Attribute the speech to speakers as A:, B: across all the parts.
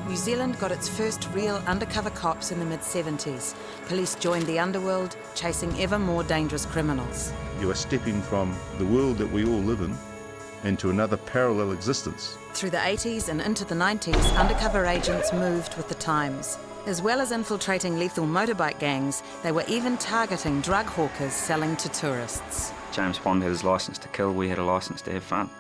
A: New Zealand got its first real undercover cops in the mid-70s. Police joined the underworld, chasing ever more dangerous criminals.
B: You are stepping from the world that we all live in into another parallel existence.
A: Through the 80s and into the 90s, undercover agents moved with the times. As well as infiltrating lethal motorbike gangs, they were even targeting drug hawkers selling to tourists.
C: James Bond had his licence to kill, we had a licence to have fun.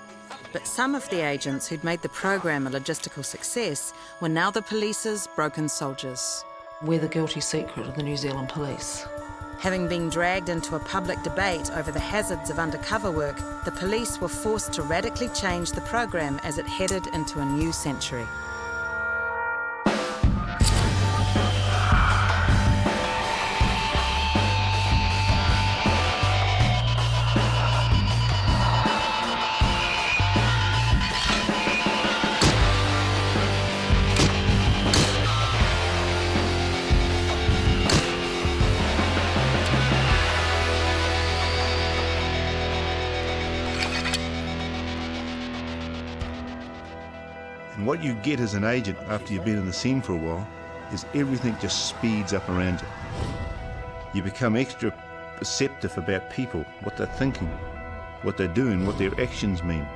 A: But some of the agents who'd made the program a logistical success were now the police's broken soldiers.
D: We're the guilty secret of the New Zealand police.
A: Having been dragged into a public debate over the hazards of undercover work, the police were forced to radically change the program as it headed into a new century.
B: And what you get as an agent after you've been in the scene for a while is everything just speeds up around you. You become extra perceptive about people, what they're thinking, what they're doing, what their actions mean.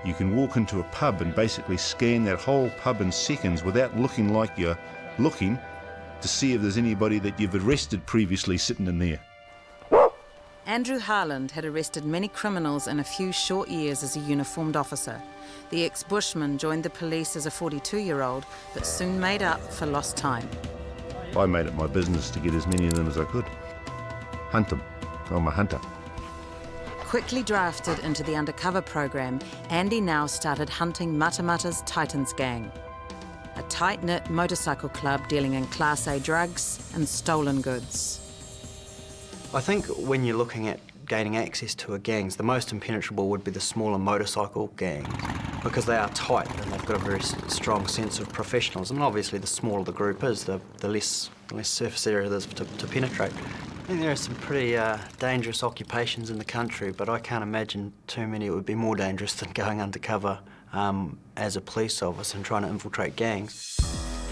B: You can walk into a pub and basically scan that whole pub in seconds without looking like you're looking to see if there's anybody that you've arrested previously sitting in there.
A: Andrew Harland had arrested many criminals in a few short years as a uniformed officer. The ex-bushman joined the police as a 42-year-old, but soon made up for lost time.
B: I made it my business to get as many of them as I could. Hunt them. I'm a hunter.
A: Quickly drafted into the undercover program, Andy now started hunting Matamata's Titans gang, a tight-knit motorcycle club dealing in Class A drugs and stolen goods.
E: I think when you're looking at gaining access to a gangs, the most impenetrable would be the smaller motorcycle gangs, because they are tight and they've got a very strong sense of professionalism. And obviously, the smaller the group is, the less surface area there's to penetrate. I think there are some pretty dangerous occupations in the country, but I can't imagine too many that would be more dangerous than going undercover as a police officer and trying to infiltrate gangs.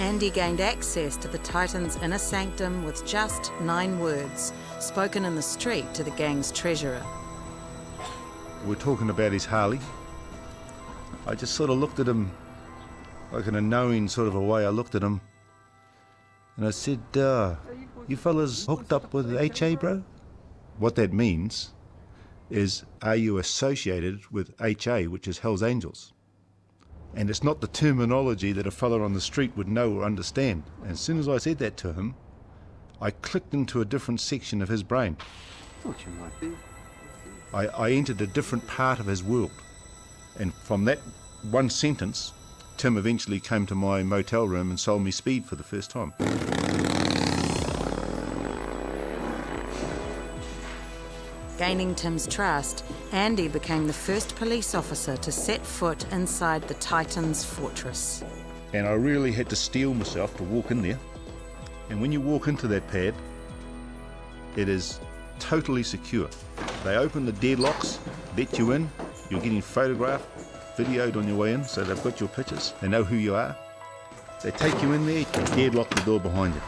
A: Andy gained access to the Titans' inner sanctum with just 9 words, spoken in the street to the gang's treasurer.
B: We're talking about his Harley. I just sort of looked at him, like in a knowing sort of a way. I looked at him and I said, you fellas hooked up with HA, bro? What that means is, are you associated with HA, which is Hell's Angels? And it's not the terminology that a fella on the street would know or understand. And as soon as I said that to him, I clicked into a different section of his brain.
F: Thought you might be.
B: I entered a different part of his world. And from that one sentence, Tim eventually came to my motel room and sold me speed for the first time.
A: Gaining Tim's trust, Andy became the first police officer to set foot inside the Titans' fortress.
B: And I really had to steel myself to walk in there. And when you walk into that pad, it is totally secure. They open the deadlocks, let you in, you're getting photographed, videoed on your way in, so they've got your pictures, they know who you are. They take you in there, deadlock the door behind you.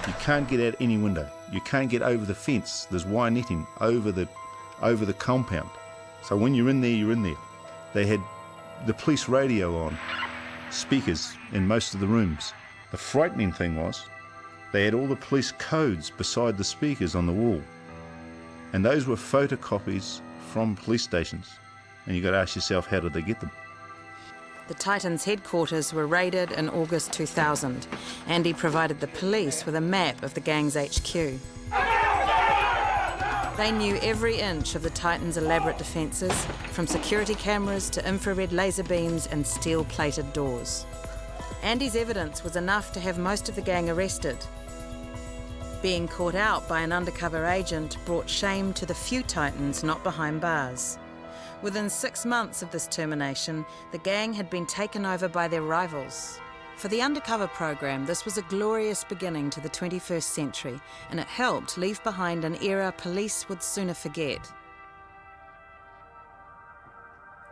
B: You can't get out any window. You can't get over the fence. There's wire netting over the compound. So when you're in there, you're in there. They had the police radio on, speakers in most of the rooms. The frightening thing was, they had all the police codes beside the speakers on the wall. And those were photocopies from police stations. And you've got to ask yourself, how did they get them?
A: The Titans' headquarters were raided in August 2000. Andy provided the police with a map of the gang's HQ. They knew every inch of the Titans' elaborate defences, from security cameras to infrared laser beams and steel-plated doors. Andy's evidence was enough to have most of the gang arrested. Being caught out by an undercover agent brought shame to the few Titans not behind bars. Within 6 months of this termination, the gang had been taken over by their rivals. For the undercover program, this was a glorious beginning to the 21st century, and it helped leave behind an era police would sooner forget.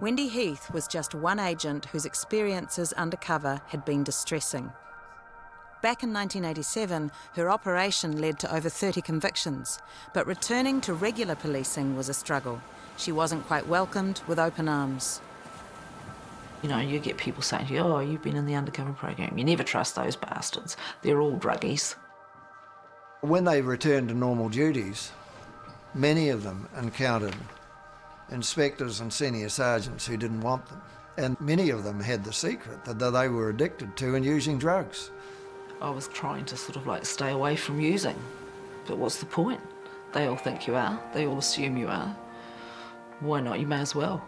A: Wendy Heath was just one agent whose experiences undercover had been distressing. Back in 1987, her operation led to over 30 convictions, but returning to regular policing was a struggle. She wasn't quite welcomed with open arms.
D: You know, you get people saying to you, oh, you've been in the undercover program. You never trust those bastards. They're all druggies.
F: When they returned to normal duties, many of them encountered inspectors and senior sergeants who didn't want them. And many of them had the secret that they were addicted to and using drugs.
D: I was trying to sort of like stay away from using. But what's the point? They all think you are. They all assume you are. Why not? You may as well.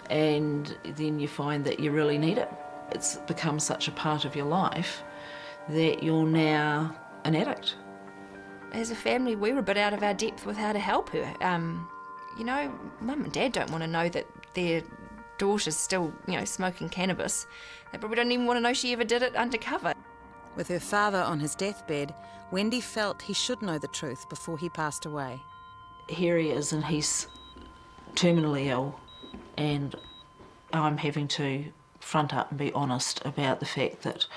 D: And then you find that you really need it. It's become such a part of your life that you're now an addict.
G: As a family, we were a bit out of our depth with how to help her. You know, Mum and Dad don't want to know that their daughter's still, you know, smoking cannabis. They probably don't even want to know she ever did it undercover.
A: With her father on his deathbed, Wendy felt he should know the truth before he passed away.
D: Here he is, and he's terminally ill, and I'm having to front up and be honest about the fact that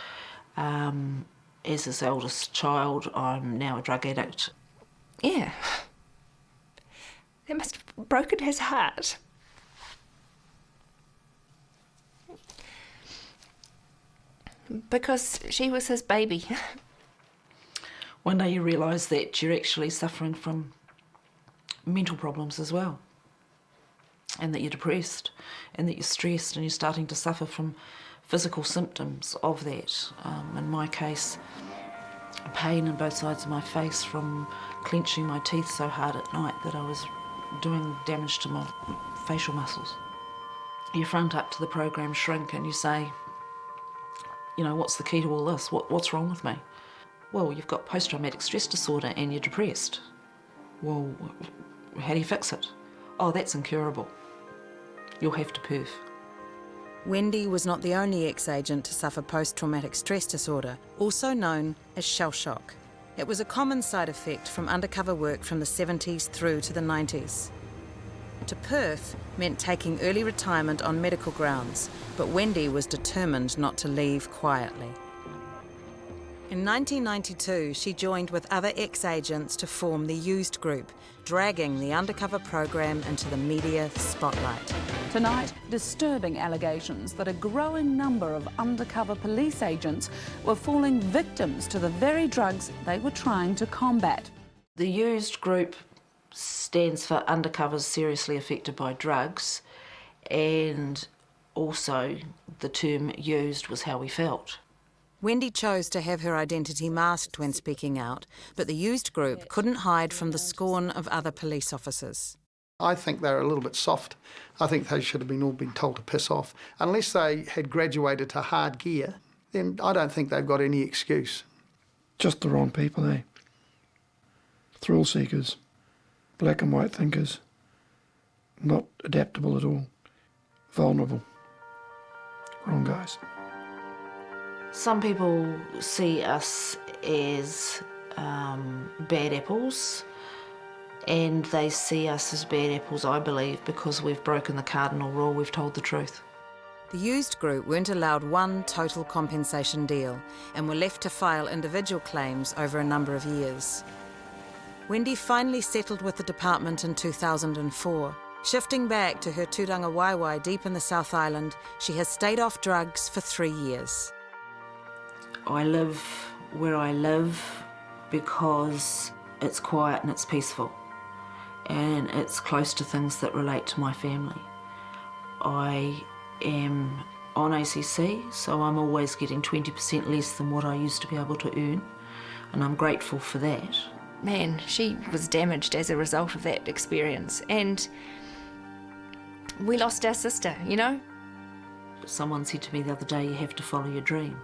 D: as his eldest child, I'm now a drug addict.
G: Yeah. That must have broken his heart. Because she was his baby.
D: One day you realise that you're actually suffering from mental problems as well, and that you're depressed, and that you're stressed, and you're starting to suffer from physical symptoms of that. In my case, pain in both sides of my face from clenching my teeth so hard at night that I was doing damage to my facial muscles. You front up to the program shrink and you say, you know, what's the key to all this? What's wrong with me? Well, you've got post-traumatic stress disorder and you're depressed. Well, how do you fix it? Oh, that's incurable. You'll have to perf.
A: Wendy was not the only ex-agent to suffer post-traumatic stress disorder, also known as shell shock. It was a common side effect from undercover work from the 70s through to the 90s. To perf meant taking early retirement on medical grounds, but Wendy was determined not to leave quietly. In 1992, she joined with other ex-agents to form the Used Group, dragging the undercover program into the media spotlight.
H: Tonight, disturbing allegations that a growing number of undercover police agents were falling victims to the very drugs they were trying to combat.
D: The Used Group stands for Undercovers Seriously Affected by Drugs, and also the term used was how we felt.
A: Wendy chose to have her identity masked when speaking out, but the Used Group couldn't hide from the scorn of other police officers.
I: I think they're a little bit soft. I think they should have all been told to piss off. Unless they had graduated to hard gear, then I don't think they've got any excuse.
J: Just the wrong people, eh? Thrill seekers, black and white thinkers, not adaptable at all, vulnerable. Wrong guys.
D: Some people see us as bad apples, and they see us as bad apples, I believe, because we've broken the cardinal rule, we've told the truth.
A: The Used Group weren't allowed one total compensation deal and were left to file individual claims over a number of years. Wendy finally settled with the department in 2004. Shifting back to her Tūranga Waiwai deep in the South Island, she has stayed off drugs for 3 years.
D: I live where I live because it's quiet and it's peaceful, and it's close to things that relate to my family. I am on ACC, so I'm always getting 20% less than what I used to be able to earn, and I'm grateful for that.
G: Man, she was damaged as a result of that experience, and we lost our sister, you know?
D: Someone said to me the other day, you have to follow your dream.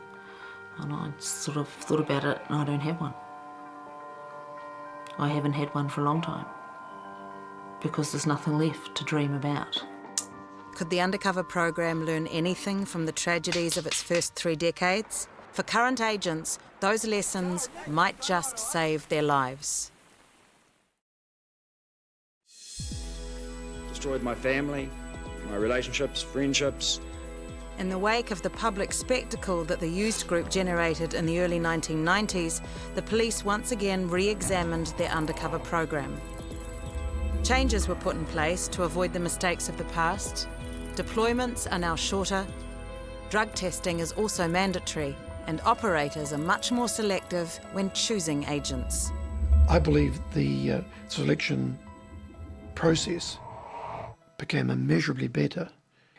D: And I sort of thought about it, and I don't have one. I haven't had one for a long time, because there's nothing left to dream about.
A: Could the undercover program learn anything from the tragedies of its first 3 decades? For current agents, those lessons might just save their lives.
K: Destroyed my family, my relationships, friendships.
A: In the wake of the public spectacle that the used group generated in the early 1990s, the police once again re-examined their undercover program. Changes were put in place to avoid the mistakes of the past. Deployments are now shorter. Drug testing is also mandatory, and operators are much more selective when choosing agents.
J: I believe the selection process became immeasurably better.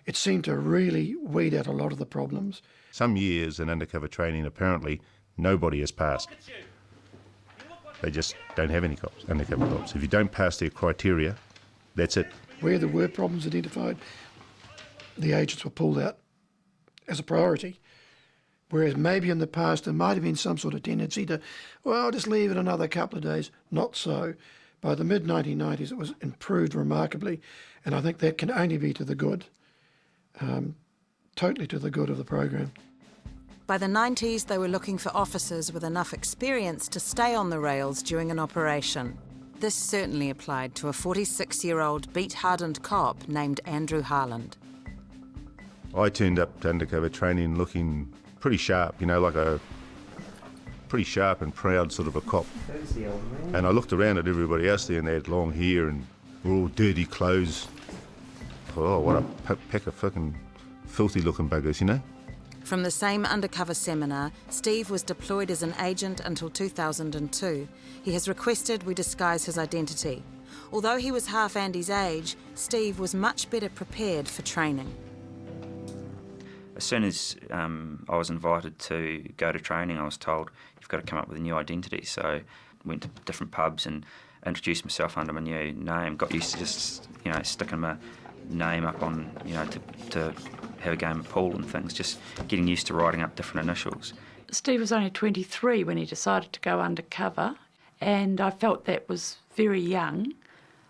J: It seemed to really weed out a lot of the problems.
B: Some years in undercover training, apparently, nobody has passed. They just don't have any cops, undercover cops. If you don't pass their criteria, that's it.
J: Where there were problems identified, the agents were pulled out as a priority. Whereas maybe in the past there might have been some sort of tendency to, well, just leave it another couple of days. Not so. By the mid-1990s it was improved remarkably, and I think that can only be to the good. Totally to the good of the program.
A: By the 90s, they were looking for officers with enough experience to stay on the rails during an operation. This certainly applied to a 46-year-old beat-hardened cop named Andrew Harland.
B: I turned up to undercover training looking pretty sharp, you know, like a pretty sharp and proud sort of a cop. And I looked around at everybody else there and they had long hair and were all dirty clothes. Oh, what a pack of fucking filthy looking buggers, you know?
A: From the same undercover seminar, Steve was deployed as an agent until 2002. He has requested we disguise his identity. Although he was half Andy's age, Steve was much better prepared for training.
C: As soon as I was invited to go to training, I was told, you've got to come up with a new identity. So I went to different pubs and introduced myself under my new name. Got used to just, you know, sticking my name up on, you know, to have a game of pool and things, just getting used to writing up different initials.
H: Steve was only 23 when he decided to go undercover, and I felt that was very young.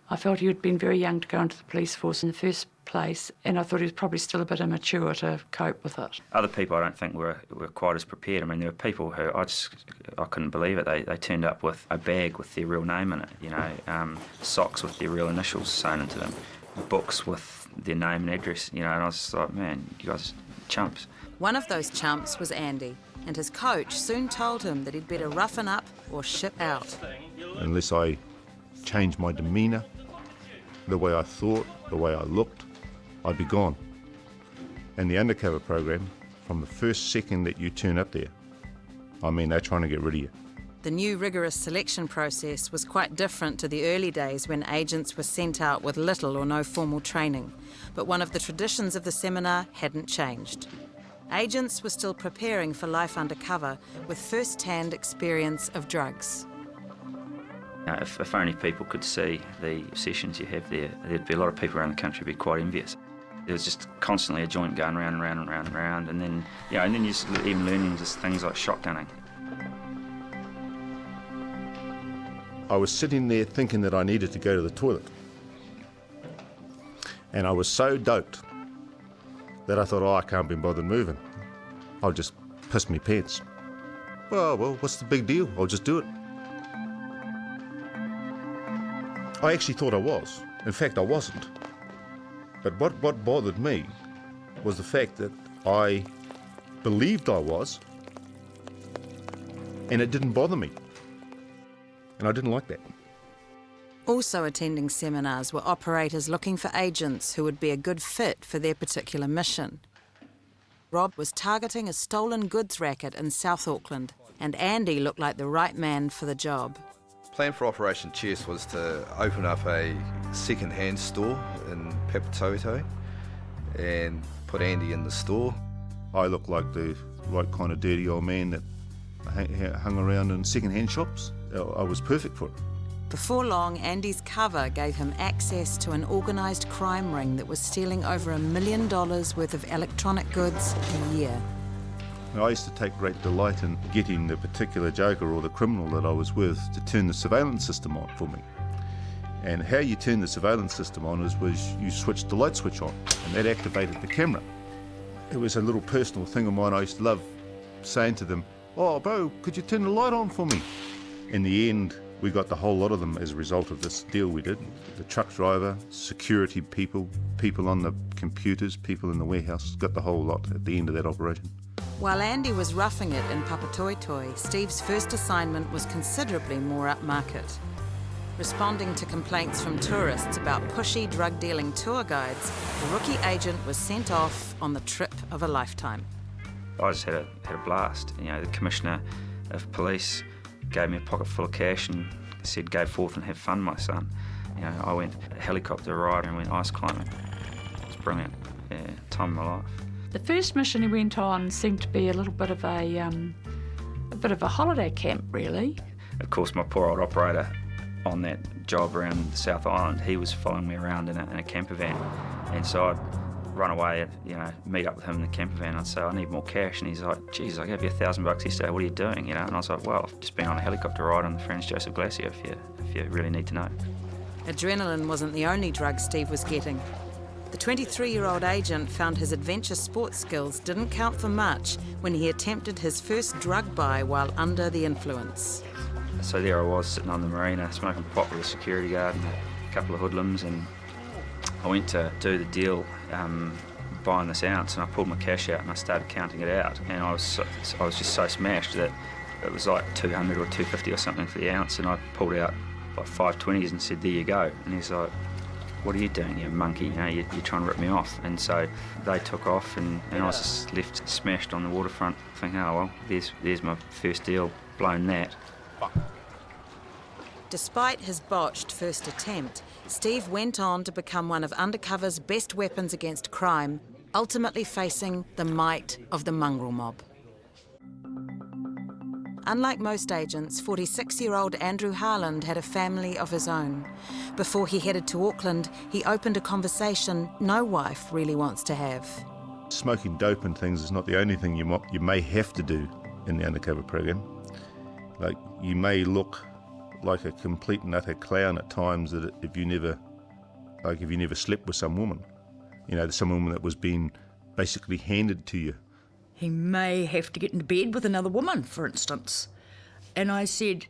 H: I felt he had been very young to go into the police force in the first place, and I thought he was probably still a bit immature to cope with it.
C: Other people I don't think were quite as prepared. I mean, there were people who I couldn't believe it. They turned up with a bag with their real name in it, you know, socks with their real initials sewn into them, books with their name and address, you know, and I was just like, man, you guys are chumps.
A: One of those chumps was Andy, and his coach soon told him that he'd better roughen up or ship out.
B: Unless I changed my demeanour, the way I thought, the way I looked, I'd be gone. And the undercover program, from the first second that you turn up there, I mean, they're trying to get rid of you.
A: The new rigorous selection process was quite different to the early days when agents were sent out with little or no formal training. But one of the traditions of the seminar hadn't changed. Agents were still preparing for life undercover with first-hand experience of drugs.
C: Now, if only people could see the sessions you have there, there'd be a lot of people around the country who'd be quite envious. There was just constantly a joint going round and round and round and round, and then, you know, and then you're just even learning just things like shotgunning.
B: I was sitting there thinking that I needed to go to the toilet. And I was so doped that I thought, oh, I can't be bothered moving. I'll just piss me pants. Well, what's the big deal? I'll just do it. I actually thought I was. In fact, I wasn't. But what bothered me was the fact that I believed I was, and it didn't bother me. And I didn't like that.
A: Also attending seminars were operators looking for agents who would be a good fit for their particular mission. Rob was targeting a stolen goods racket in South Auckland, and Andy looked like the right man for the job.
L: Plan for Operation Chess was to open up a second-hand store in Papatoetoe and put Andy in the store.
B: I looked like the right kind of dirty old man that hung around in second-hand shops. I was perfect for it.
A: Before long, Andy's cover gave him access to an organised crime ring that was stealing over $1 million worth of electronic goods a year.
B: I used to take great delight in getting the particular joker or the criminal that I was with to turn the surveillance system on for me. And how you turn the surveillance system on was you switched the light switch on, and that activated the camera. It was a little personal thing of mine. I used to love saying to them, oh, bro, could you turn the light on for me? In the end, We got the whole lot of them as a result of this deal we did. The truck driver, security people, people on the computers, people in the warehouse, got the whole lot at the end of that operation.
A: While Andy was roughing it in Papatoetoe, Steve's first assignment was considerably more upmarket. Responding to complaints from tourists about pushy drug-dealing tour guides, the rookie agent was sent off on the trip of a lifetime.
C: I just had a blast. You know, the Commissioner of Police gave me a pocket full of cash and said, "Go forth and have fun, my son." You know, I went helicopter ride and went ice climbing. It was brilliant. Yeah, time of my life.
H: The first mission he went on seemed to be a little bit of a holiday camp, really.
C: Of course, my poor old operator on that job around the South Island, he was following me around in a camper van, and so I'd run away, you know, meet up with him in the camper van. I'd say, "I need more cash," and he's like, "Geez, I gave you $1,000 yesterday. What are you doing?" You know, and I was like, "Well, I've just been on a helicopter ride on the Franz Josef Glacier. If you really need to know."
A: Adrenaline wasn't the only drug Steve was getting. The 23-year-old agent found his adventure sports skills didn't count for much when he attempted his first drug buy while under the influence.
C: So there I was, sitting on the marina, smoking pot with a security guard and a couple of hoodlums, and I went to do the deal, buying this ounce, and I pulled my cash out and I started counting it out, and I was just so smashed that it was like 200 or 250 or something for the ounce, and I pulled out like 520s and said, "There you go." And he's like, "What are you doing, you monkey? You know, you're trying to rip me off." And so they took off, and I was just left smashed on the waterfront, thinking, "Oh well, there's my first deal, blown that."
A: Despite his botched first attempt, Steve went on to become one of Undercover's best weapons against crime, ultimately facing the might of the Mongrel Mob. Unlike most agents, 46-year-old Andrew Harland had a family of his own. Before he headed to Auckland, he opened a conversation no wife really wants to have.
B: Smoking dope and things is not the only thing you may have to do in the Undercover program. Like, you may look like a complete and utter clown at times that if you never slept with some woman, you know, some woman that was being basically handed to you.
M: He may have to get into bed with another woman, for instance. And I said,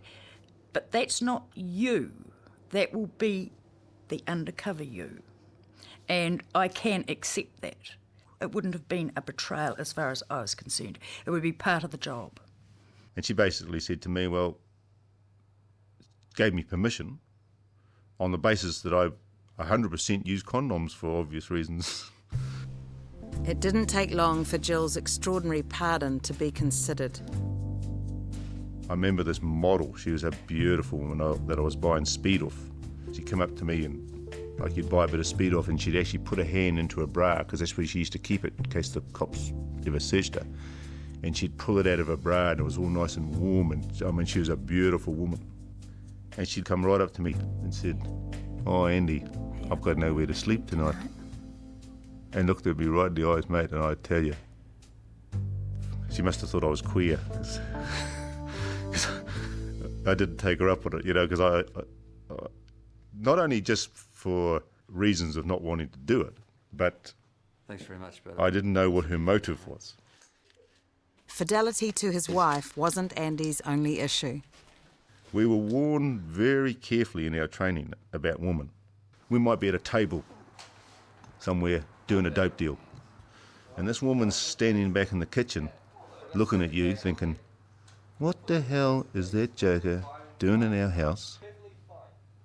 M: "But that's not you. That will be the undercover you. And I can accept that. It wouldn't have been a betrayal as far as I was concerned. It would be part of the job."
B: And she basically said to me, well, gave me permission on the basis that I 100% use condoms for obvious reasons.
A: It didn't take long for Jill's extraordinary pardon to be considered.
B: I remember this model. She was a beautiful woman that I was buying speed off. She'd come up to me and, like, you'd buy a bit of speed off, and she'd actually put her hand into her bra, because that's where she used to keep it in case the cops ever searched her. And she'd pull it out of her bra, and it was all nice and warm, and I mean, she was a beautiful woman. And she'd come right up to me and said, "Oh, Andy, I've got nowhere to sleep tonight." And looked at me right in the eyes, mate, and I tell you, she must have thought I was queer. Cause I didn't take her up on it, you know, because I not only just for reasons of not wanting to do it, but
N: thanks very much, brother.
B: I didn't know what her motive was.
A: Fidelity to his wife wasn't Andy's only issue.
B: We were warned very carefully in our training about women. We might be at a table somewhere doing a dope deal, and this woman's standing back in the kitchen looking at you thinking, what the hell is that joker doing in our house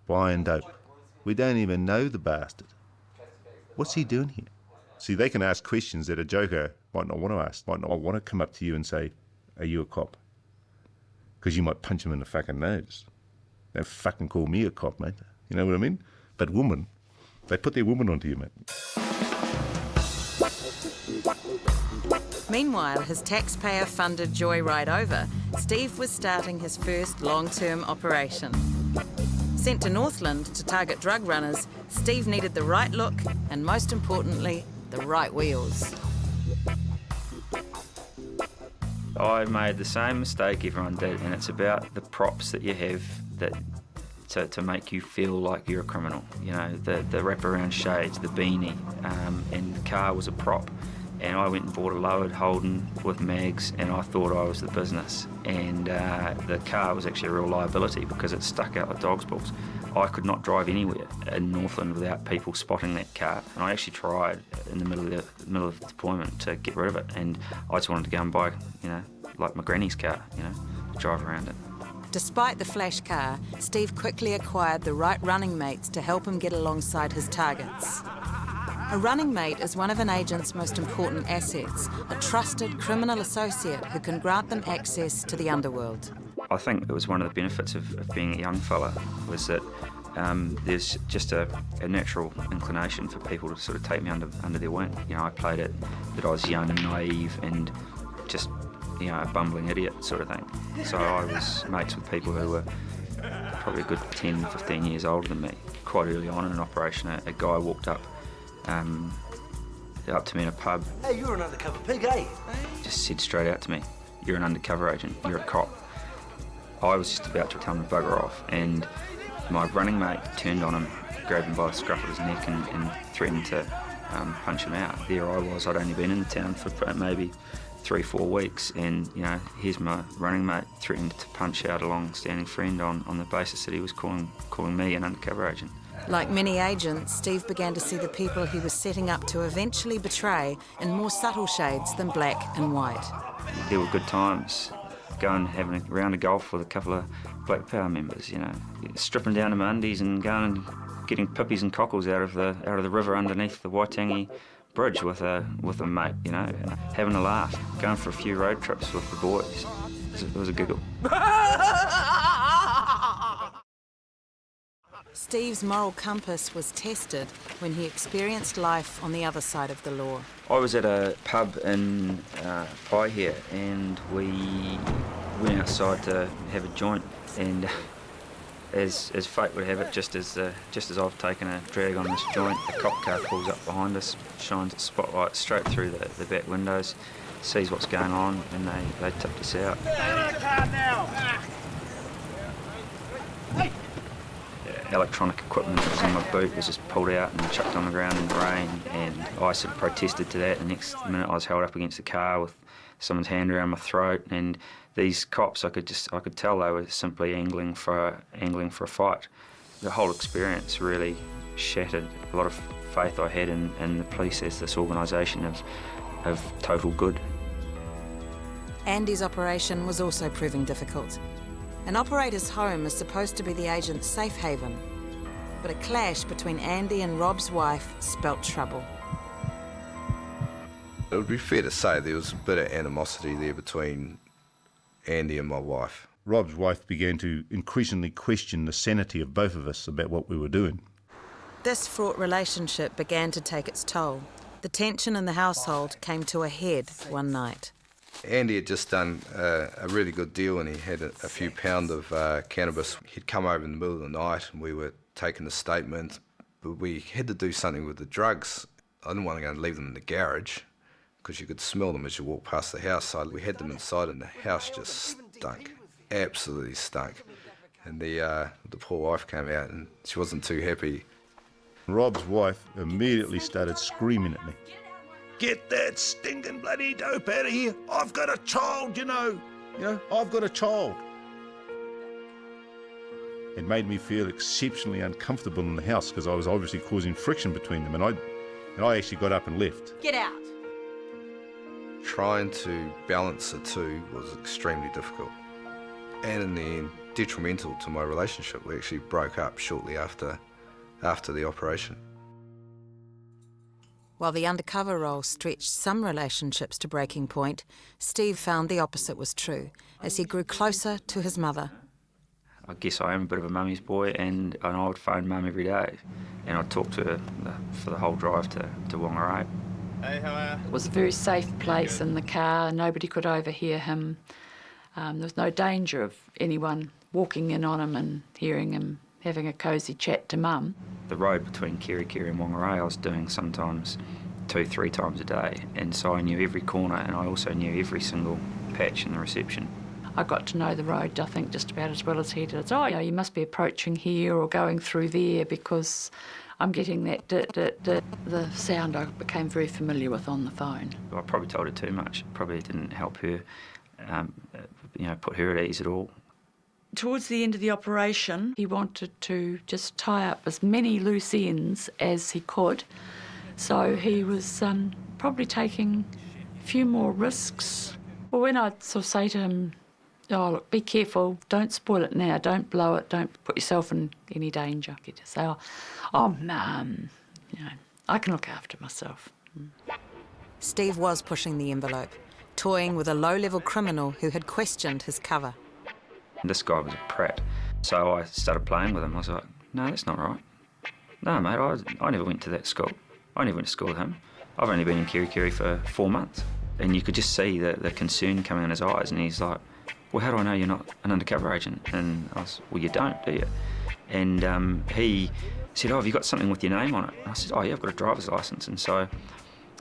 B: buying dope? We don't even know the bastard. What's he doing here? See, they can ask questions that a joker might not want to ask, might not want to come up to you and say, "Are you a cop?" Because you might punch him in the fucking nose. Don't fucking call me a cop, mate. You know what I mean? But women, they put their woman onto you, mate.
A: Meanwhile, his taxpayer-funded joyride over, Steve was starting his first long-term operation. Sent to Northland to target drug runners, Steve needed the right look and, most importantly, the right wheels.
C: I made the same mistake everyone did, and it's about the props that you have that to make you feel like you're a criminal. You know, the wraparound shades, the beanie, and the car was a prop. And I went and bought a lowered Holden with mags, and I thought I was the business. And the car was actually a real liability because it stuck out like dog's balls. I could not drive anywhere in Northland without people spotting that car. And I actually tried in the middle of the deployment to get rid of it. And I just wanted to go and buy, like my granny's car, drive around it.
A: Despite the flash car, Steve quickly acquired the right running mates to help him get alongside his targets. A running mate is one of an agent's most important assets, a trusted criminal associate who can grant them access to the underworld.
C: I think it was one of the benefits of being a young fella was that there's just a natural inclination for people to sort of take me under their wing. I played it that I was young and naive and just, a bumbling idiot sort of thing. So I was mates with people who were probably a good 10, 15 years older than me. Quite early on in an operation, a guy walked up to me in a pub.
N: Hey, you're an undercover pig, eh?
C: Just said straight out to me, "You're an undercover agent, you're a cop." I was just about to tell him to bugger off, and my running mate turned on him, grabbed him by the scruff of his neck and threatened to punch him out. There I was, I'd only been in the town for maybe 3-4 weeks, and here's my running mate threatened to punch out a long-standing friend on the basis that he was calling me an undercover agent.
A: Like many agents, Steve began to see the people he was setting up to eventually betray in more subtle shades than black and white.
C: There were good times, going having a round of golf with a couple of Black Power members, stripping down to my undies and going and getting pippies and cockles out of the river underneath the Waitangi Bridge with a mate, having a laugh, going for a few road trips with the boys. It was a giggle.
A: Steve's moral compass was tested when he experienced life on the other side of the law.
C: I was at a pub in Pai here, and we went outside to have a joint, and as fate would have it, just as I've taken a drag on this joint, a cop car pulls up behind us, shines a spotlight straight through the back windows, sees what's going on, and they tipped us out. Electronic equipment that was in my boot was just pulled out and chucked on the ground in the rain, and I sort of protested to that. The next minute I was held up against the car with someone's hand around my throat, and these cops, I could tell they were simply angling for a fight. The whole experience really shattered a lot of faith I had in the police as this organisation of total good.
A: Andy's operation was also proving difficult. An operator's home is supposed to be the agent's safe haven, but a clash between Andy and Rob's wife spelt trouble.
L: It would be fair to say there was a bit of animosity there between Andy and my wife.
B: Rob's wife began to increasingly question the sanity of both of us about what we were doing.
A: This fraught relationship began to take its toll. The tension in the household came to a head one night.
L: Andy had just done a really good deal, and he had a few pounds of cannabis. He'd come over in the middle of the night, and we were taking a statement, but we had to do something with the drugs. I didn't want to go and leave them in the garage because you could smell them as you walked past the house. So we had them inside, and the house just stunk, absolutely stunk. And the poor wife came out, and she wasn't too happy.
B: Rob's wife immediately started screaming at me. "Get that stinking bloody dope out of here. I've got a child, I've got a child." It made me feel exceptionally uncomfortable in the house because I was obviously causing friction between them, and I actually got up and left.
A: Get out!
L: Trying to balance the two was extremely difficult, and in the end, detrimental to my relationship. We actually broke up shortly after the operation.
A: While the undercover role stretched some relationships to breaking point, Steve found the opposite was true as he grew closer to his mother.
C: I guess I am a bit of a mummy's boy, and I would phone mum every day, and I'd talk to her for the whole drive to Whangarei.
K: Hey, how are you?
H: It was a very safe place in the car. Nobody could overhear him. There was no danger of anyone walking in on him and hearing him having a cosy chat to mum.
C: The road between Kerikeri and Whangarei I was doing sometimes 2-3 times a day, and so I knew every corner, and I also knew every single patch in the reception.
H: I got to know the road, I think, just about as well as he did. Oh, you must be approaching here or going through there because I'm getting that the sound I became very familiar with on the phone.
C: I probably told her too much. Probably didn't help her, put her at ease at all.
H: Towards the end of the operation, he wanted to just tie up as many loose ends as he could. So he was probably taking a few more risks. Well, when I'd sort of say to him, oh, look, be careful, don't spoil it now, don't blow it, don't put yourself in any danger. He'd just say, I can look after myself.
A: Steve was pushing the envelope, toying with a low-level criminal who had questioned his cover.
C: This guy was a prat, so I started playing with him. I was like, no, that's not right. No, mate, I never went to that school. I never went to school with him. I've only been in Kerikeri for 4 months. And you could just see the concern coming in his eyes, and he's like, well, how do I know you're not an undercover agent? And I was, well, you don't, do you? And he said, oh, have you got something with your name on it? And I said, oh, yeah, I've got a driver's licence. And so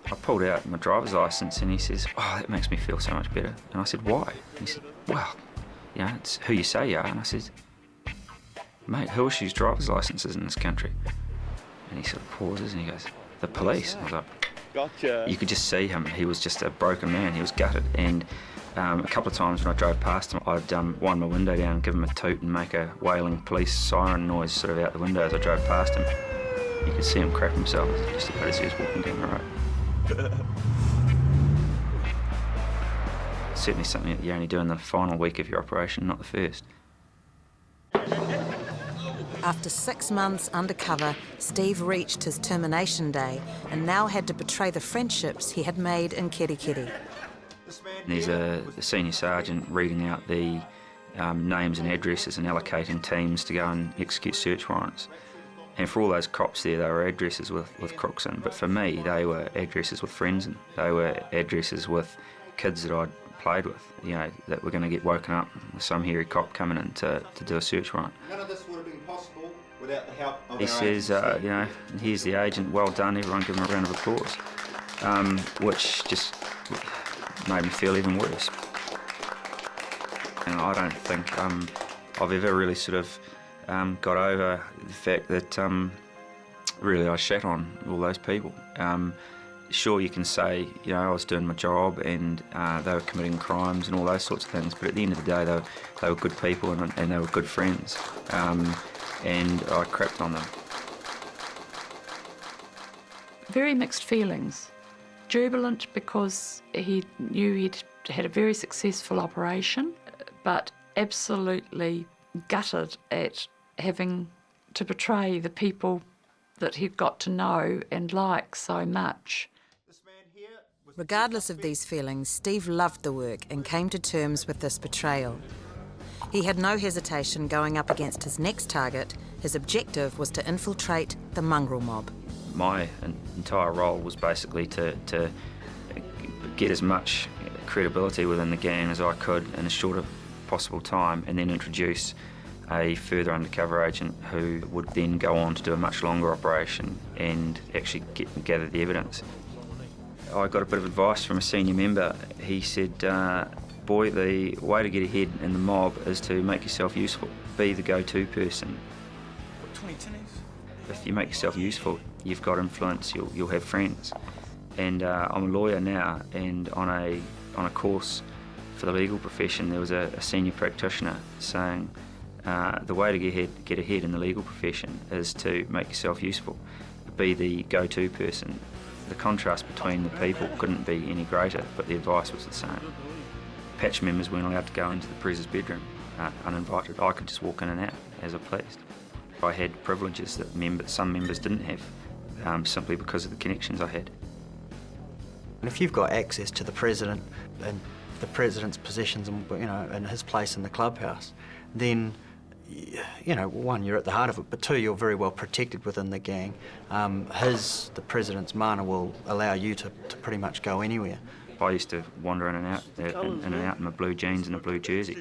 C: I pulled out my driver's licence, and he says, oh, that makes me feel so much better. And I said, why? And he said, well, it's who you say you are. And I said, mate, who issues driver's licences in this country? And he sort of pauses and he goes, the police. And I was like, gotcha. You could just see him. He was just a broken man. He was gutted. And a couple of times when I drove past him, I'd wind my window down, give him a toot and make a wailing police siren noise sort of out the window as I drove past him. You could see him crap himself just about as he was walking down the road. Certainly something that you only do in the final week of your operation, not the first.
A: After 6 months undercover, Steve reached his termination day and now had to betray the friendships he had made in Kerikeri.
C: There's a senior sergeant reading out the names and addresses and allocating teams to go and execute search warrants. And for all those cops there, they were addresses with crooks in. But for me, they were addresses with friends in. They were addresses with kids that I'd played with, that were going to get woken up with some hairy cop coming in to do a search warrant.
B: None of this would have been possible without the help of
C: He says, here's the agent, well done, everyone give him a round of applause. Which just made me feel even worse. And I don't think I've ever really sort of got over the fact that really I shat on all those people. Sure, you can say, I was doing my job and they were committing crimes and all those sorts of things, but at the end of the day, they were good people and they were good friends, and I crapped on them.
H: Very mixed feelings. Jubilant because he knew he'd had a very successful operation, but absolutely gutted at having to betray the people that he'd got to know and like so much.
A: Regardless of these feelings, Steve loved the work and came to terms with this betrayal. He had no hesitation going up against his next target. His objective was to infiltrate the Mongrel Mob.
C: My entire role was basically to get as much credibility within the gang as I could in as short a possible time, and then introduce a further undercover agent who would then go on to do a much longer operation and actually gather the evidence. I got a bit of advice from a senior member. He said, boy, the way to get ahead in the mob is to make yourself useful. Be the go-to person. If you make yourself useful, you've got influence, you'll have friends. And I'm a lawyer now, and on a course for the legal profession, there was a senior practitioner saying, the way to get ahead in the legal profession is to make yourself useful. Be the go-to person. The contrast between the people couldn't be any greater, but the advice was the same. Patch members weren't allowed to go into the preser's bedroom uninvited. I could just walk in and out as I pleased. I had privileges that some members didn't have, simply because of the connections I had.
E: And if you've got access to the president and the president's possessions and his place in the clubhouse, then one, you're at the heart of it, but two, you're very well protected within the gang. The president's mana will allow you to pretty much go anywhere.
C: I used to wander in and out in my blue jeans and a blue jersey,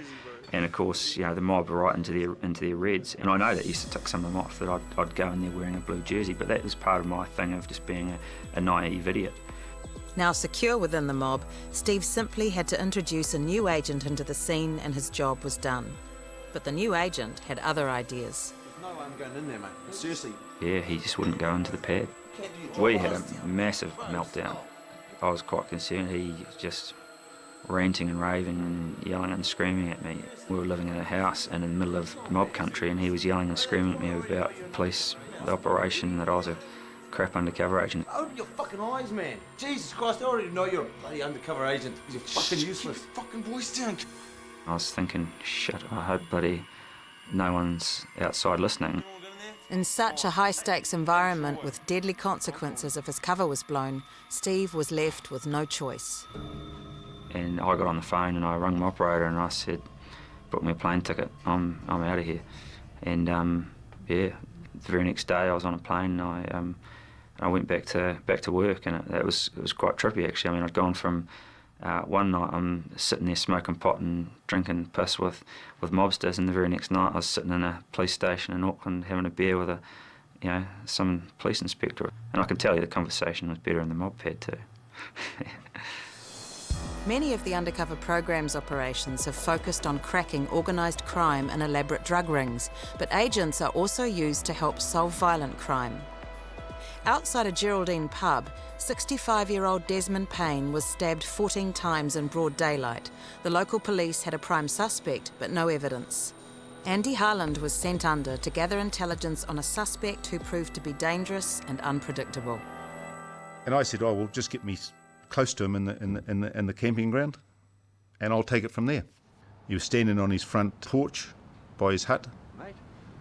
C: and of course, the mob were right into their reds, and I know that used to tick some of them off, that I'd go in there wearing a blue jersey, but that was part of my thing of just being a naive idiot.
A: Now secure within the mob, Steve simply had to introduce a new agent into the scene and his job was done. But the new agent had other ideas.
N: There's no way I'm going in there, mate. Seriously.
C: Yeah, he just wouldn't go into the pad. We had a massive meltdown. I was quite concerned. He was just ranting and raving and yelling and screaming at me. We were living in a house in the middle of mob country and he was yelling and screaming at me about police, the operation, that I was a crap undercover agent.
N: Open your fucking eyes, man. Jesus Christ, I already know you're a bloody undercover agent. You're fucking useless. Fucking voice down.
C: I was thinking, shit, I hope bloody no one's outside listening.
A: In such a high-stakes environment with deadly consequences if his cover was blown, Steve was left with no choice.
C: And I got on the phone and I rang my operator and I said, book me a plane ticket, I'm out of here. And yeah, the very next day I was on a plane and I went back to work, and it was quite trippy actually. I mean, I'd gone from one night I'm sitting there smoking pot and drinking piss with mobsters, and the very next night I was sitting in a police station in Auckland having a beer with some police inspector. And I can tell you the conversation was better in the mob pad too.
A: Many of the undercover program's operations have focused on cracking organised crime and elaborate drug rings, but agents are also used to help solve violent crime. Outside a Geraldine pub, 65-year-old Desmond Payne was stabbed 14 times in broad daylight. The local police had a prime suspect, but no evidence. Andy Harland was sent under to gather intelligence on a suspect who proved to be dangerous and unpredictable.
B: And I said, oh, well, just get me close to him in the camping ground, and I'll take it from there. He was standing on his front porch by his hut,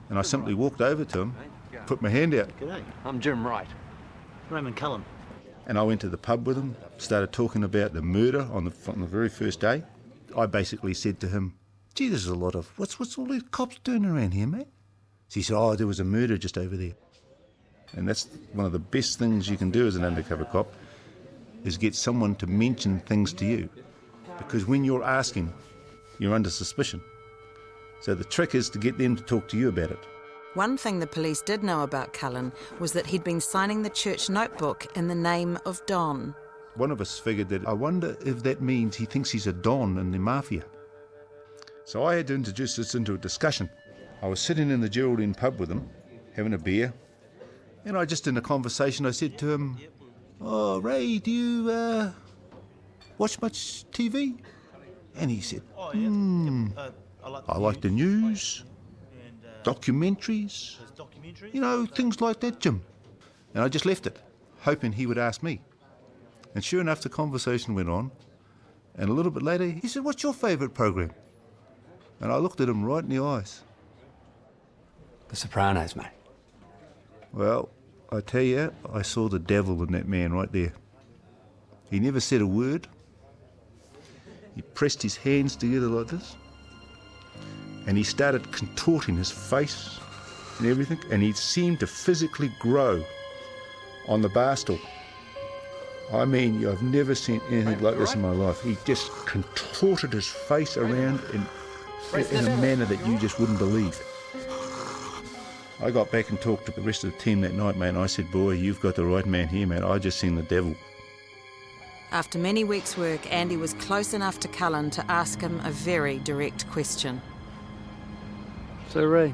B: and I simply walked over to him, put my hand out.
N: G'day, I'm Jim Wright. Raymond Cullen.
B: And I went to the pub with him, started talking about the murder on the very first day. I basically said to him, gee, there's a lot of, what's all these cops doing around here, mate? So he said, oh, there was a murder just over there. And that's one of the best things you can do as an undercover cop, is get someone to mention things to you. Because when you're asking, you're under suspicion. So the trick is to get them to talk to you about it.
A: One thing the police did know about Cullen was that he'd been signing the church notebook in the name of Don.
B: One of us figured that, I wonder if that means he thinks he's a Don in the Mafia. So I had to introduce this into a discussion. I was sitting in the Geraldine pub with him, having a beer, and in a conversation, I said to him, oh, Ray, do you watch much TV? And he said, I like the news, documentaries, things like that, Jim. And I just left it, hoping he would ask me. And sure enough, the conversation went on. And a little bit later, he said, what's your favourite program? And I looked at him right in the eyes.
N: The Sopranos, mate.
B: Well, I tell you, I saw the devil in that man right there. He never said a word. He pressed his hands together like this. And he started contorting his face and everything. And he seemed to physically grow on the bar stool. I mean, I've never seen anything like this in my life. He just contorted his face around in a manner that you just wouldn't believe. I got back and talked to the rest of the team that night, mate, and I said, boy, you've got the right man here, man. I just seen the devil.
A: After many weeks' work, Andy was close enough to Cullen to ask him a very direct question.
O: So, Ray,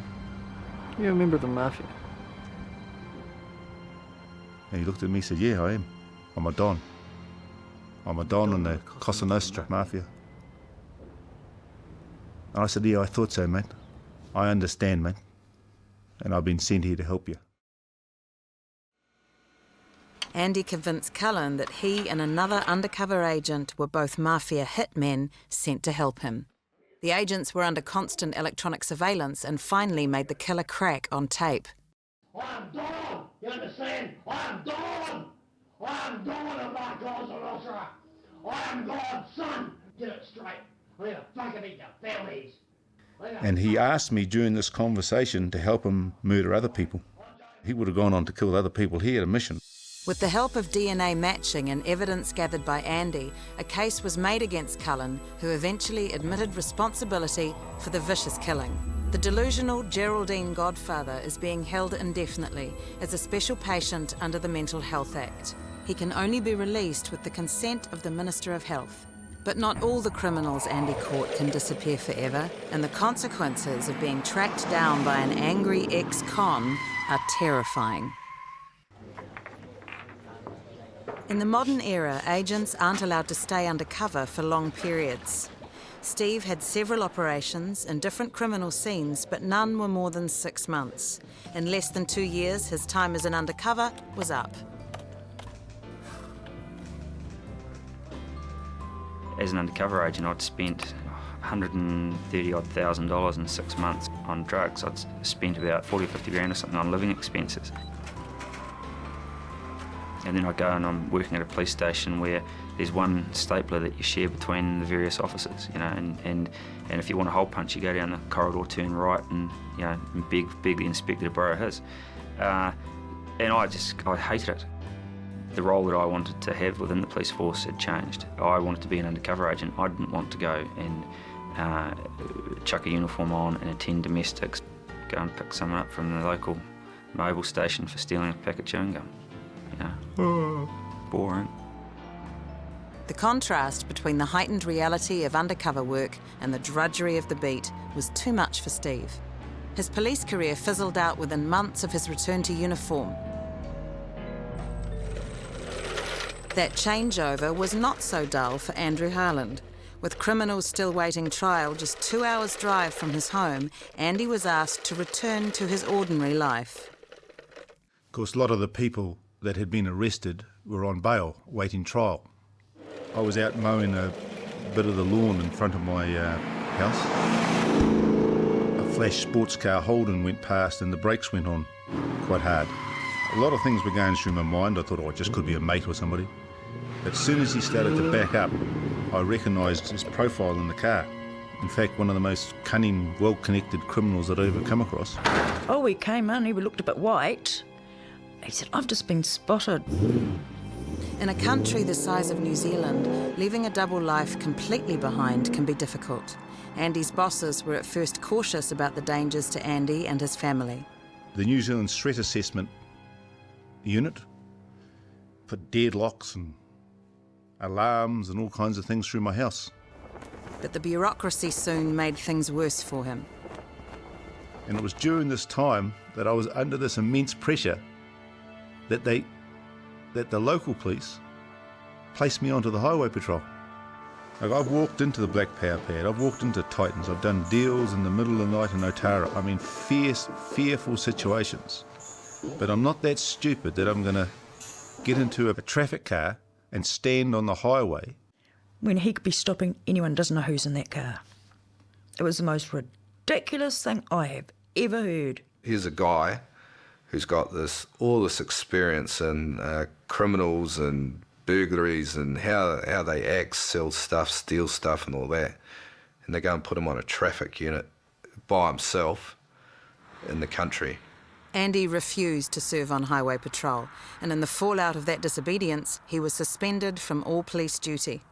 O: you're a member of the Mafia?
B: And he looked at me and said, yeah, I am. I'm a Don. I'm a Don in the Cosa Nostra Mafia. And I said, yeah, I thought so, mate. I understand, mate. And I've been sent here to help you.
A: Andy convinced Cullen that he and another undercover agent were both Mafia hitmen sent to help him. The agents were under constant electronic surveillance and finally made the killer crack on tape.
P: I'm Don! You understand? I'm Don! I'm Don of my Cosa Nostra! I'm God's son! Get it straight. I'm gonna fucking eat your families.
B: And he asked me during this conversation to help him murder other people. He would have gone on to kill other people. He had a mission.
A: With the help of DNA matching and evidence gathered by Andy, a case was made against Cullen, who eventually admitted responsibility for the vicious killing. The delusional Geraldine godfather is being held indefinitely as a special patient under the Mental Health Act. He can only be released with the consent of the Minister of Health. But not all the criminals Andy caught can disappear forever, and the consequences of being tracked down by an angry ex-con are terrifying. In the modern era, agents aren't allowed to stay undercover for long periods. Steve had several operations in different criminal scenes, but none were more than 6 months. In less than 2 years, his time as an undercover was up.
C: As an undercover agent, I'd spent $130,000 in 6 months on drugs. I'd spent about 40 or 50 grand or something on living expenses. And then I go and I'm working at a police station where there's one stapler that you share between the various officers, you know, and if you want a hole punch, you go down the corridor, turn right, and you know, and beg the inspector to borrow his. And I hated it. The role that I wanted to have within the police force had changed. I wanted to be an undercover agent. I didn't want to go and chuck a uniform on and attend domestics, go and pick someone up from the local mobile station for stealing a pack of chewing gum. You know, boring.
A: The contrast between the heightened reality of undercover work and the drudgery of the beat was too much for Steve. His police career fizzled out within months of his return to uniform. That changeover was not so dull for Andrew Harland. With criminals still waiting trial just 2 hours' drive from his home, Andy was asked to return to his ordinary life.
B: Of course, a lot of the people that had been arrested were on bail, waiting trial. I was out mowing a bit of the lawn in front of my house. A flash sports car Holden went past and the brakes went on quite hard. A lot of things were going through my mind. I thought, oh, it just could be a mate or somebody. But as soon as he started to back up, I recognised his profile in the car. In fact, one of the most cunning, well-connected criminals I'd ever come across.
M: Oh, we came in, he looked a bit white. He said, I've just been spotted.
A: In a country the size of New Zealand, leaving a double life completely behind can be difficult. Andy's bosses were at first cautious about the dangers to Andy and his family.
B: The New Zealand Threat Assessment Unit put deadlocks and alarms and all kinds of things through my house.
A: But the bureaucracy soon made things worse for him.
B: And it was during this time that I was under this immense pressure that the local police placed me onto the highway patrol. Like, I've walked into the Black Power Pad, I've walked into Titans, I've done deals in the middle of the night in Otara. I mean, fearful situations. But I'm not that stupid that I'm going to get into a traffic car and stand on the highway.
M: When he could be stopping, anyone doesn't know who's in that car. It was the most ridiculous thing I have ever heard.
L: Here's a guy who's got all this experience in criminals and burglaries and how they act, sell stuff, steal stuff and all that. And they go and put him on a traffic unit by himself in the country.
A: Andy refused to serve on highway patrol, and in the fallout of that disobedience, he was suspended from all police duty.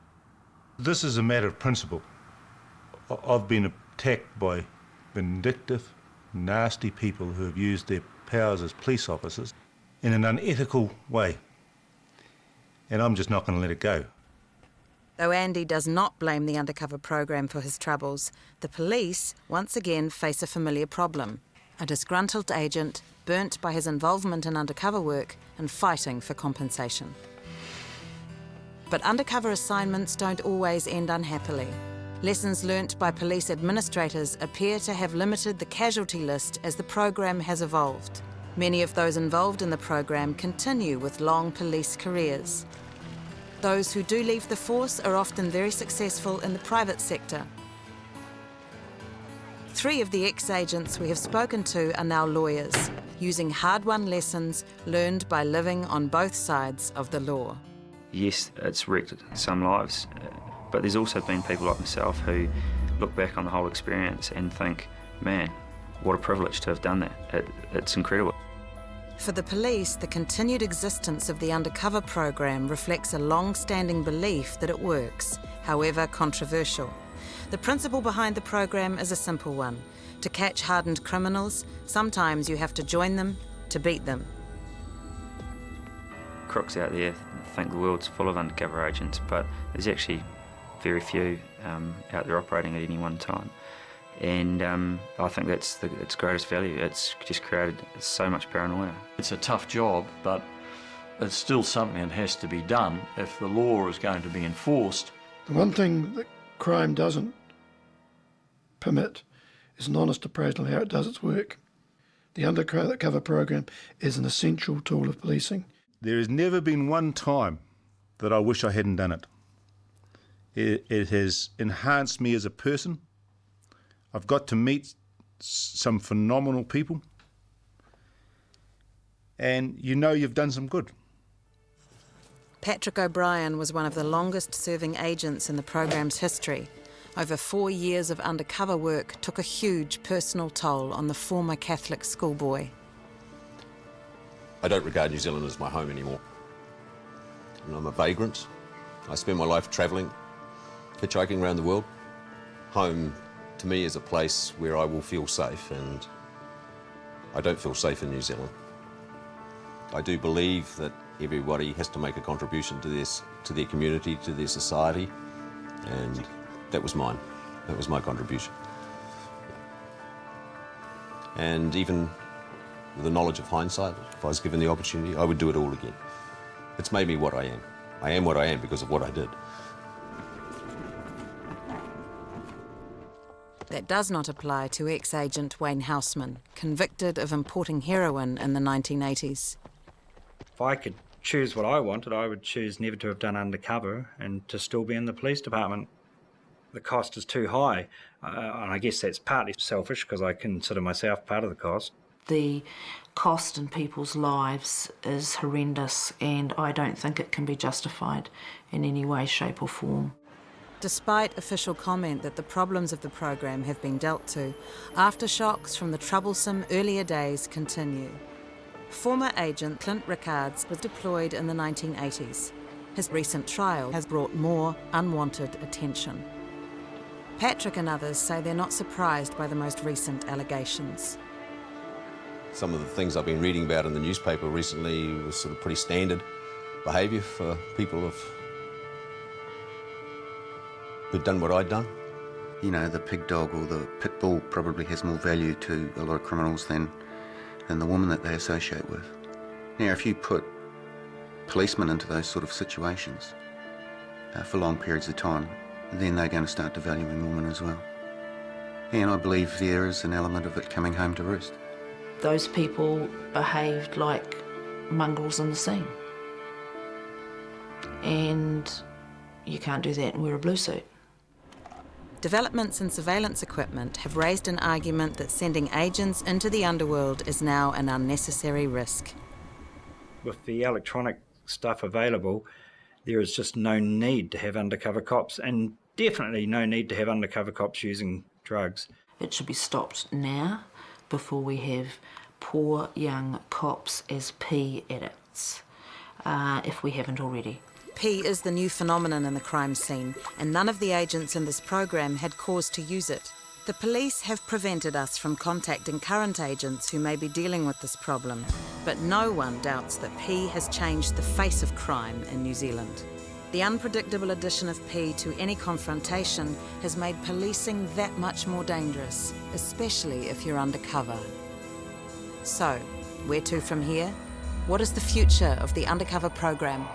B: This is a matter of principle. I've been attacked by vindictive, nasty people who have used their powers as police officers in an unethical way. And I'm just not going to let it go.
A: Though Andy does not blame the undercover program for his troubles, the police once again face a familiar problem. A disgruntled agent burnt by his involvement in undercover work and fighting for compensation. But undercover assignments don't always end unhappily. Lessons learnt by police administrators appear to have limited the casualty list as the program has evolved. Many of those involved in the program continue with long police careers. Those who do leave the force are often very successful in the private sector. 3 of the ex-agents we have spoken to are now lawyers, using hard-won lessons learned by living on both sides of the law.
C: Yes, it's wrecked some lives, but there's also been people like myself who look back on the whole experience and think, man, what a privilege to have done that. It's incredible.
A: For the police, the continued existence of the undercover program reflects a long-standing belief that it works, however controversial. The principle behind the program is a simple one. To catch hardened criminals, sometimes you have to join them to beat them.
C: crooks out there think the world's full of undercover agents, but there's actually very few out there operating at any one time. And I think that's its greatest value. It's just created so much paranoia.
Q: It's a tough job, but it's still something that has to be done if the law is going to be enforced.
J: The one thing that crime doesn't permit is an honest appraisal of how it does its work. The Undercover program is an essential tool of policing.
B: There has never been one time that I wish I hadn't done it. It has enhanced me as a person. I've got to meet some phenomenal people. And you know you've done some good.
A: Patrick O'Brien was one of the longest-serving agents in the program's history. Over 4 years of undercover work took a huge personal toll on the former Catholic schoolboy.
R: I don't regard New Zealand as my home anymore. And I'm a vagrant. I spend my life travelling, hitchhiking around the world. Home, to me, is a place where I will feel safe, and I don't feel safe in New Zealand. I do believe that everybody has to make a contribution to this, to their community, to their society, and that was mine. That was my contribution. And even with the knowledge of hindsight, if I was given the opportunity, I would do it all again. It's made me what I am. I am what I am because of what I did.
A: That does not apply to ex-agent Wayne Houseman, convicted of importing heroin in the 1980s.
S: If I could choose what I wanted, I would choose never to have done undercover and to still be in the police department. The cost is too high, and I guess that's partly selfish because I consider myself part of the cost.
D: The cost in people's lives is horrendous, and I don't think it can be justified in any way, shape or form.
A: Despite official comment that the problems of the program have been dealt to, aftershocks from the troublesome earlier days continue. Former agent Clint Rickards was deployed in the 1980s. His recent trial has brought more unwanted attention. Patrick and others say they're not surprised by the most recent allegations.
R: Some of the things I've been reading about in the newspaper recently was sort of pretty standard behaviour for people who'd done what I'd done.
T: You know, the pig dog or the pit bull probably has more value to a lot of criminals than the woman that they associate with. Now, if you put policemen into those sort of situations for long periods of time, then they're going to start devaluing women as well. And I believe there is an element of it coming home to roost.
D: Those people behaved like mongrels in the scene. And you can't do that and wear a blue suit.
A: Developments in surveillance equipment have raised an argument that sending agents into the underworld is now an unnecessary risk.
S: With the electronic stuff available, there is just no need to have undercover cops, and definitely no need to have undercover cops using drugs.
D: It should be stopped now before we have poor young cops as P addicts, if we haven't already.
A: P is the new phenomenon in the crime scene, and none of the agents in this program had cause to use it. The police have prevented us from contacting current agents who may be dealing with this problem, but no one doubts that P has changed the face of crime in New Zealand. The unpredictable addition of P to any confrontation has made policing that much more dangerous, especially if you're undercover. So, where to from here? What is the future of the Undercover program?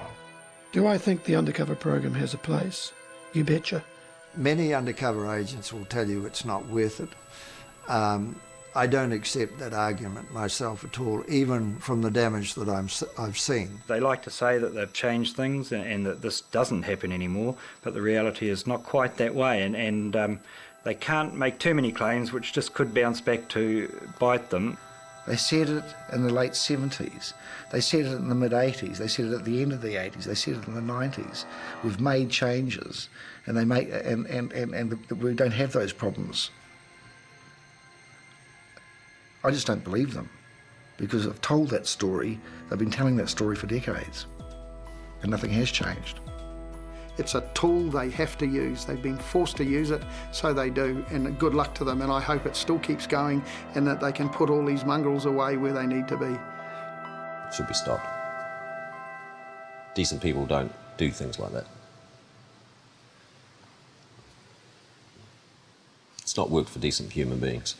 J: Do I think the Undercover program has a place? You betcha.
F: Many undercover agents will tell you it's not worth it. I don't accept that argument myself at all, even from the damage that I've seen.
S: They like to say that they've changed things and that this doesn't happen anymore, but the reality is not quite that way, and they can't make too many claims which just could bounce back to bite them.
U: They said it in the late 70s, they said it in the mid-80s, they said it at the end of the 80s, they said it in the 90s. We've made changes, and we don't have those problems. I just don't believe them, because I've told that story, they've been telling that story for decades, and nothing has changed.
I: It's a tool they have to use. They've been forced to use it, so they do, and good luck to them, and I hope it still keeps going and that they can put all these mongrels away where they need to be.
R: It should be stopped. Decent people don't do things like that. It's not worked for decent human beings.